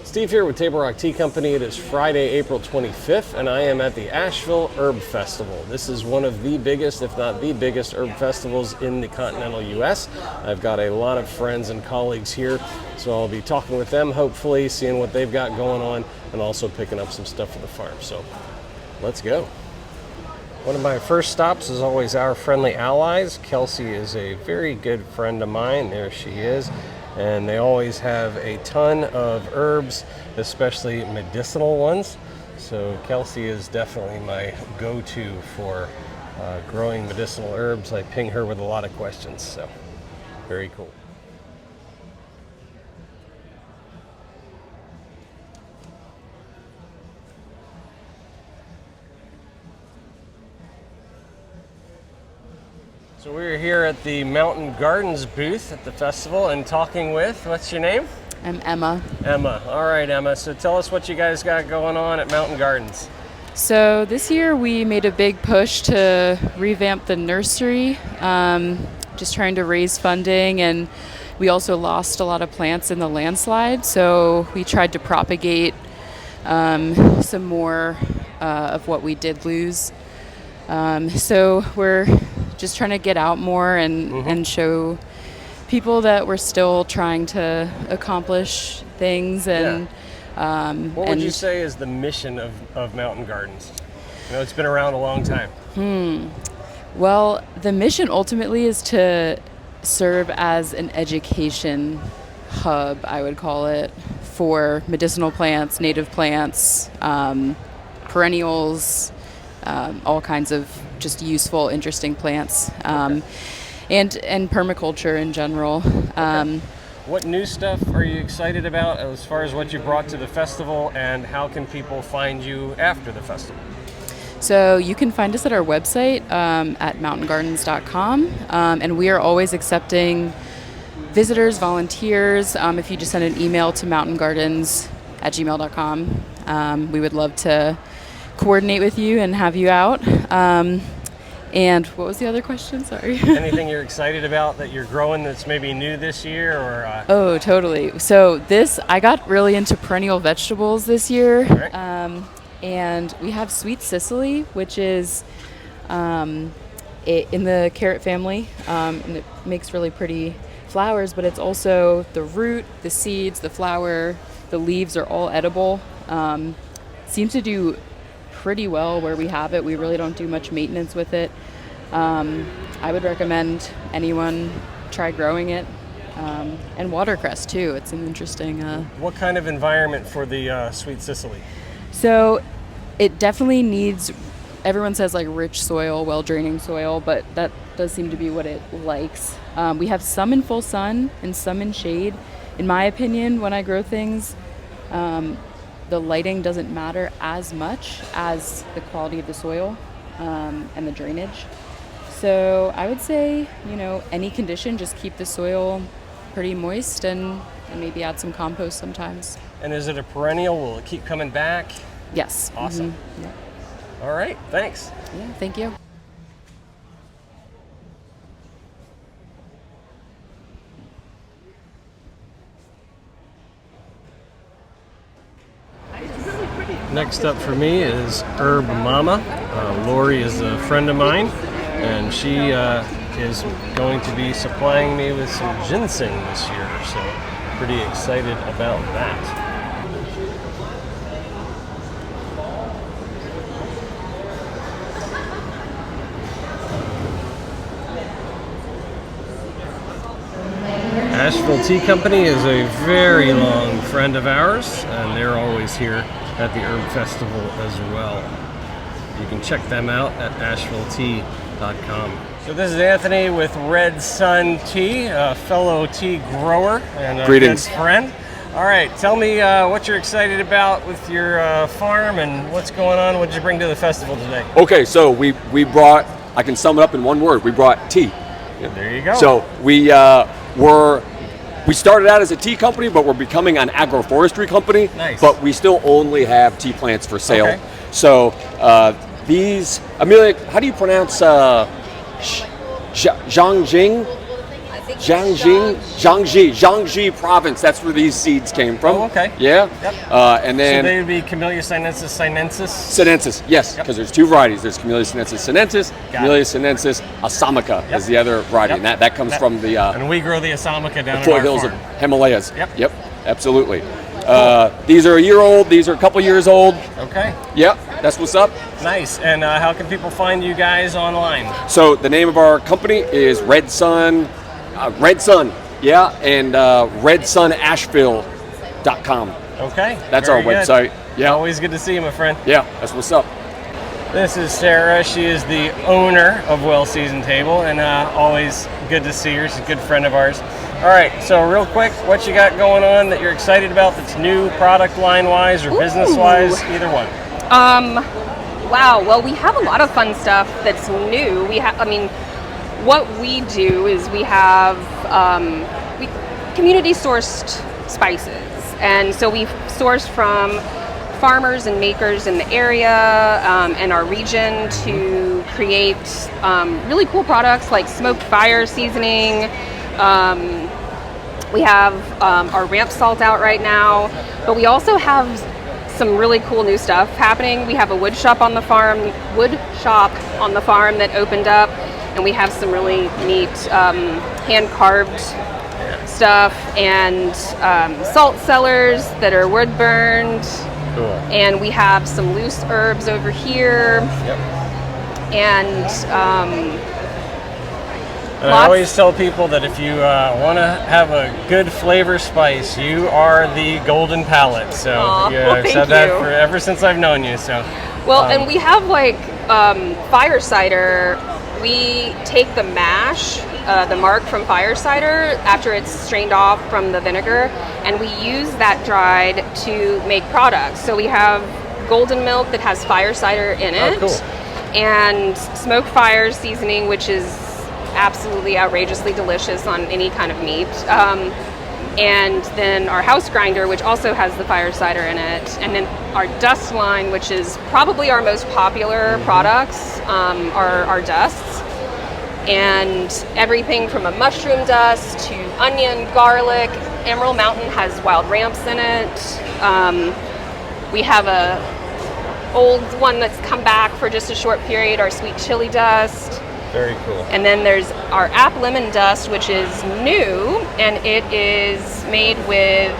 Steve here with Table Rock Tea Company. It is Friday, April 25th, and I am at the Asheville Herb Festival. This is one of the biggest, if not the biggest, herb festivals in the continental U.S. I've got a lot of friends and colleagues here, so I'll be talking with them, hopefully, seeing what they've got going on, and also picking up some stuff for the farm. So, let's go. One of my first stops is always our friendly allies. Kelsey is a very good friend of mine. There she is. And they always have a ton of herbs, especially medicinal ones. So Kelsey is definitely my go-to for growing medicinal herbs. I ping her with a lot of questions, so very cool. So we're here at the Mountain Gardens booth at the festival and talking with, what's your name? I'm Emma. Emma. All right, Emma. So tell us what you guys got going on at Mountain Gardens. So this year we made a big push to revamp the nursery, just trying to raise funding, and we also lost a lot of plants in the landslide, so we tried to propagate some more of what we did lose. So we're just trying to get out more and show people that we're still trying to accomplish things. And what would you say is the mission of Mountain Gardens? You know, it's been around a long time. Well, the mission ultimately is to serve as an education hub, I would call it, for medicinal plants, native plants, perennials, all kinds of just useful, interesting plants, and permaculture in general. What new stuff are you excited about as far as what you brought to the festival, and how can people find you after the festival? So you can find us at our website at mountaingardens.com, and we are always accepting visitors, volunteers. If you just send an email to mountaingardens@gmail.com, we would love to coordinate with you and have you out. And what was the other question? Sorry. Anything you're excited about that you're growing that's maybe new this year, or? Oh, totally. So I got really into perennial vegetables this year. Right. And we have sweet Sicily, which is in the carrot family, and it makes really pretty flowers, but it's also the root, the seeds, the flower, the leaves are all edible. Seems to do pretty well where we have it. We really don't do much maintenance with it. I would recommend anyone try growing it. And watercress too. It's an interesting... What kind of environment for the sweet Sicily? So it definitely needs, everyone says like rich soil, well-draining soil, but that does seem to be what it likes. We have some in full sun and some in shade. In my opinion, when I grow things, the lighting doesn't matter as much as the quality of the soil and the drainage. So I would say, any condition, just keep the soil pretty moist and maybe add some compost sometimes. And is it a perennial? Will it keep coming back? Yes. Awesome. Mm-hmm. Yeah. All right, thanks. Yeah, thank you. Next up for me is Herb Mama. Lori is a friend of mine, and she is going to be supplying me with some ginseng this year, so pretty excited about that. Asheville Tea Company is a very long friend of ours, and they're always here at the Herb Festival as well. You can check them out at ashevilletea.com. So this is Anthony with Red Sun Tea, a fellow tea grower and a Greetings. good friend. All right, tell me what you're excited about with your farm and what's going on. What did you bring to the festival today? Okay, so we brought, I can sum it up in one word, we brought tea. There you go. So we started out as a tea company, but we're becoming an agroforestry company. Nice. But we still only have tea plants for sale. Okay. So these, Amelia, how do you pronounce Zhangjing? think Jiangxi province. That's where these seeds came from. Oh, okay. Yeah. Yep. And So then they would be Camellia sinensis. Sinensis, yes, because there's two varieties. There's Camellia sinensis, Got Camellia it. sinensis asamica Yep. is the other variety, Yep. and that comes from the And we grow the asamica down in our foothills of farm. Himalayas. Yep. Absolutely. These are a year old. These are a couple years old. Okay. Yep, that's what's up. Nice. And how can people find you guys online? So the name of our company is Red Sun, yeah, and redsunasheville.com. Okay. That's very our good. website. Yeah, Always good to see you, my friend. yeah, that's what's up. This is Sarah. She is the owner of Well Seasoned Table, and always good to see her. She's a good friend of ours. All right, so real quick, what you got going on that you're excited about that's new product line-wise or business-wise, either one? Wow. Well, we have a lot of fun stuff that's new. What we do is we have community sourced spices, and so we source from farmers and makers in the area and our region to create really cool products like smoked fire seasoning. We have our ramp salt out right now, but we also have some really cool new stuff happening. We have a wood shop on the farm that opened up, and we have some really neat hand carved stuff and salt cellars that are wood burned. Cool. And we have some loose herbs over here. Yep. And And I always tell people that if you want to have a good flavor spice, you are the golden palate. So Aw, yeah, well, I've thank said that you. ever since I've known you. So well, and we have like fire cider. We take the mash, the marc from fire cider after it's strained off from the vinegar, and we use that dried to make products. So we have golden milk that has fire cider in it, Oh, cool. and smoked fire seasoning, which is absolutely outrageously delicious on any kind of meat. And then our house grinder, which also has the fire cider in it. And then our dust line, which is probably our most popular products, are our dusts. And everything from a mushroom dust to onion, garlic. Emerald Mountain has wild ramps in it. We have a old one that's come back for just a short period, our sweet chili dust. very cool. And then there's our app lemon dust, which is new, and it is made with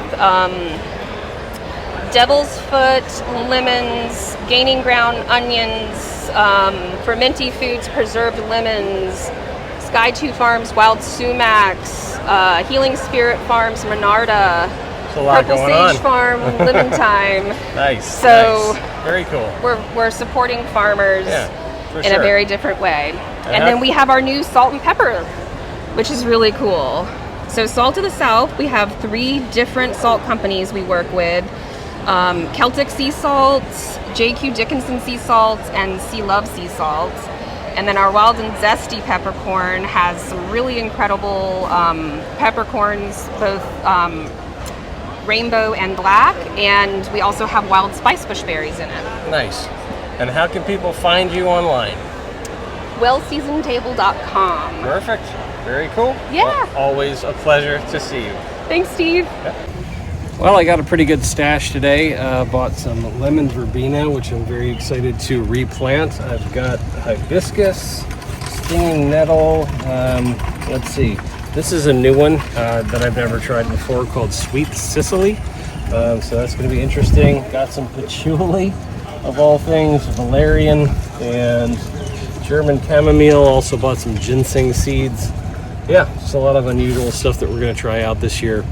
devil's foot, lemons, gaining ground onions, fermenty foods, preserved lemons, Sky 2 Farms wild sumacs, Healing Spirit Farms Monarda, There's a lot Purple going Sage on. Farm Lemon Thyme. Nice. So- nice. Very cool. We're supporting farmers For in sure. a very different way. And how- then we have our new salt and pepper, which is really cool. So Salt of the South, we have 3 different salt companies we work with. Celtic Sea Salts, JQ Dickinson Sea Salts, and Sea Love Sea Salts. And then our Wild and Zesty peppercorn has some really incredible peppercorns, both rainbow and black. And we also have wild spice bush berries in it. Nice. And how can people find you online? wellseasonedtable.com. Perfect. Very cool. Yeah. Well, always a pleasure to see you. Thanks, Steve. Well, I got a pretty good stash today. Bought some lemon verbena, which I'm very excited to replant. I've got hibiscus, stinging nettle. Let's see. This is a new one that I've never tried before called Sweet Sicily. So that's going to be interesting. Got some patchouli, of all things, valerian, and German chamomile. Also bought some ginseng seeds. Yeah, just a lot of unusual stuff that we're going to try out this year.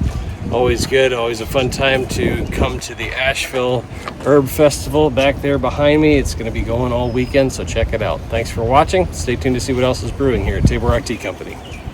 Always good, always a fun time to come to the Asheville Herb Festival back there behind me. It's going to be going all weekend, so check it out. Thanks for watching. Stay tuned to see what else is brewing here at Table Rock Tea Company.